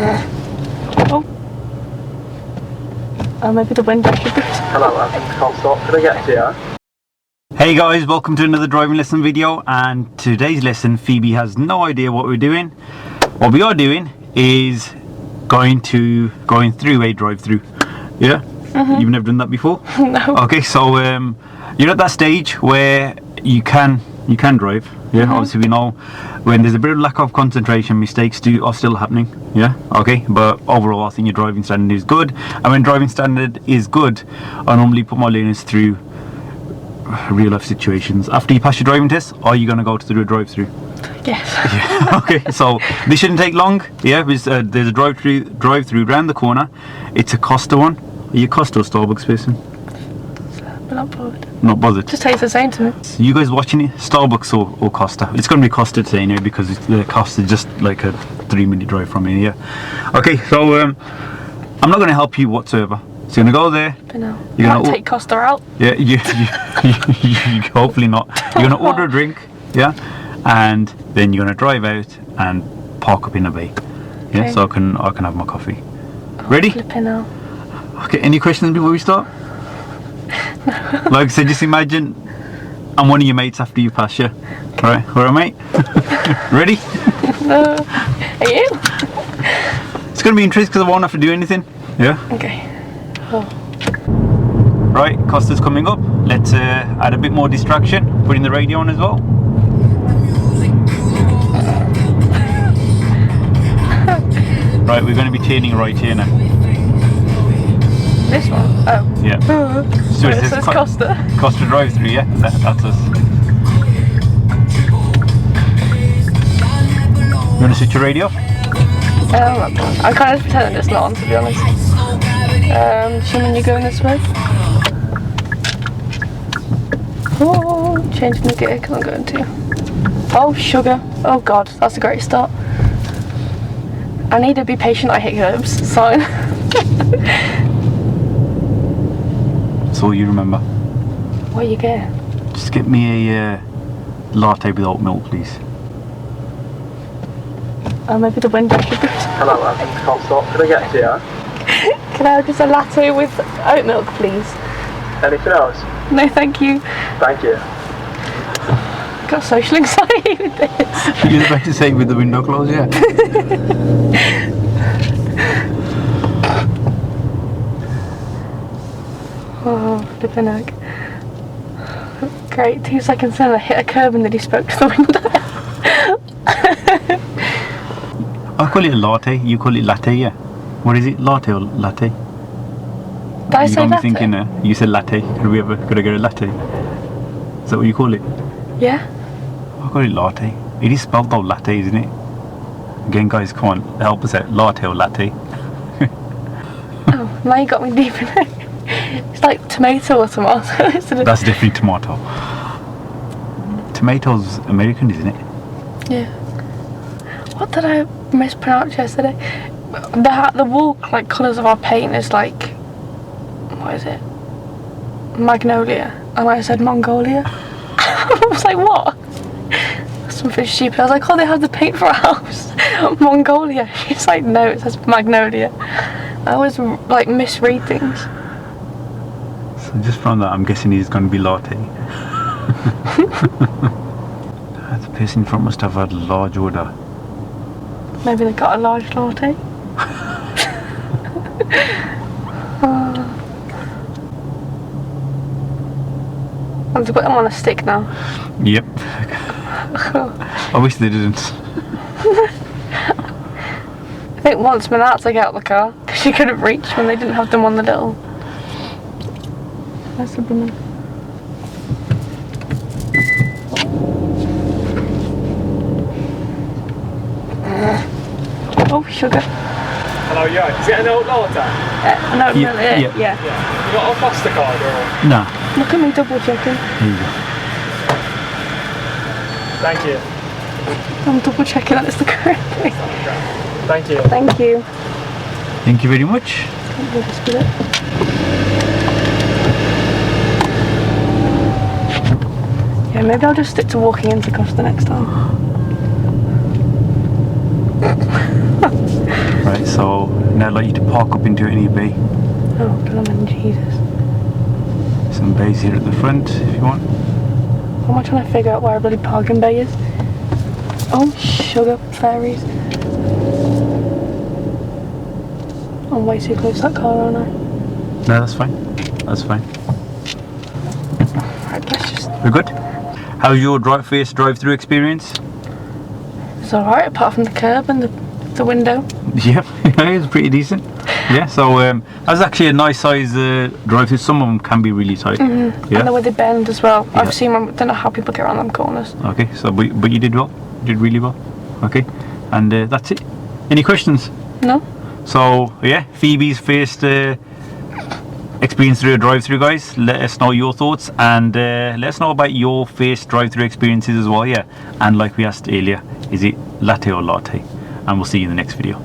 Oh. Maybe the window should be. Hello, I can't stop. Can I get to you? Hey guys, welcome to another driving lesson video, and today's lesson Phoebe has no idea what we're doing. What we are doing is going through a drive-through. Yeah? You've never done that before? No. Okay, so you're at that stage where you can drive. Yeah, obviously we know when there's a bit of lack of concentration, mistakes are still happening. Yeah, okay, but overall I think your driving standard is good. And when driving standard is good, I normally put my learners through real life situations. After you pass your driving test, are you going to go to do a drive-through? Yes. Yeah. Okay, so this shouldn't take long. Yeah, there's a drive-through around the corner. It's a Costa one. Are you a Costa or Starbucks person? But not bothered. Not bothered. Just tastes the same to me. So you guys watching it? Starbucks or Costa? It's going to be Costa today anyway, because the Costa is just like a 3-minute drive from here. Yeah. Okay, so I'm not going to help you whatsoever. So you're going to go there. But no. You're going to take Costa out? Yeah, you hopefully not. You're going to order a drink, yeah, and then you're going to drive out and park up in a bay. Yeah, Okay. so I can have my coffee. Ready? Flipping out. Okay, any questions before we start? Like I said, just imagine I'm one of your mates after you pass, yeah? Alright, mate? Ready? No. Are you? It's going to be interesting because I won't have to do anything. Yeah? Okay. Oh. Right, Costa's coming up. Let's add a bit more distraction. Putting the radio on as well. Right, we're going to be turning right here now. This one? Oh. Yeah. So it says Costa. Costa drive-through, yeah? That's us. You want to switch your radio? I kind of pretend it's not on, to be honest. Assuming you're going this way. Oh, changing the gear because I'm going to. Oh, sugar. Oh God, that's a great start. I need to be patient, I hit curbs. Sign. That's all you remember. What are you getting? Just get me a latte with oat milk, please. Maybe the window should be. Hello, I can't stop. Can I get to you? Can I have just a latte with oat milk, please? Anything else? No, thank you. Thank you. Got social anxiety with this. You was about to say with the window closed, yeah? Oh, flipping egg. Great, 2 seconds in I hit a curb and then he spoke to the window. I call it a latte, you call it latte, yeah? What is it, latte or latte? Did I You say got me latte? thinking, you said latte. Could I get a latte? Is that what you call it? Yeah? I call it latte. It is spelled though latte, isn't it? Again, guys, come on, help us out. Latte or latte? Oh, now you got me deep in it. It's like tomato or tomato, isn't it? That's definitely tomato. Tomato's American, isn't it? Yeah. What did I mispronounce yesterday? The wall like colours of our paint is like, what is it? Magnolia. And I said Mongolia. I was like, what? Something stupid. I was like, oh, they have the paint for our house. Mongolia. She's like, no, it says Magnolia. I always like misread things. So just from that, I'm guessing he's going to be latte. The person in front must have had a large order. Maybe they got a large latte. I have to put them on a stick now. Yep. I wish they didn't. I think once my aunt took out the car because she couldn't reach when they didn't have them on the little. That's the woman. Oh, sugar. Hello, yeah. Is it an old latte? No, Yeah, no, yeah. yeah. Yeah. You got a Costa card or? No. Look at me double checking. There you go. Thank you. I'm double checking that it's the correct thing. Thank you. Thank you. Thank you very much. We'll just do it. Yeah, maybe I'll just stick to walking into Costa next time. Right, So now I'd like you to park up into any bay. Oh, blooming Jesus. Some bays here at the front if you want. How am I trying to figure out where a bloody parking bay is? Oh, sugar fairies. I'm way too close to that car, aren't I? No, that's fine. That's fine. Right, let's just... We're good? How's your drive-through experience? It's alright, apart from the curb and the window. Yeah, it was pretty decent. Yeah, so that's actually a nice size drive-through. Some of them can be really tight. Mm-hmm. Yeah. And the way they bend as well. Yeah. I've seen them, don't know how people get around them corners. Okay, so but you did well. You did really well. Okay, and that's it. Any questions? No? So yeah, Phoebe's first experience through a drive-through, guys. Let us know your thoughts and let us know about your first drive-through experiences as well. Yeah, and like we asked earlier, is it latte or latte? And we'll see you in the next video.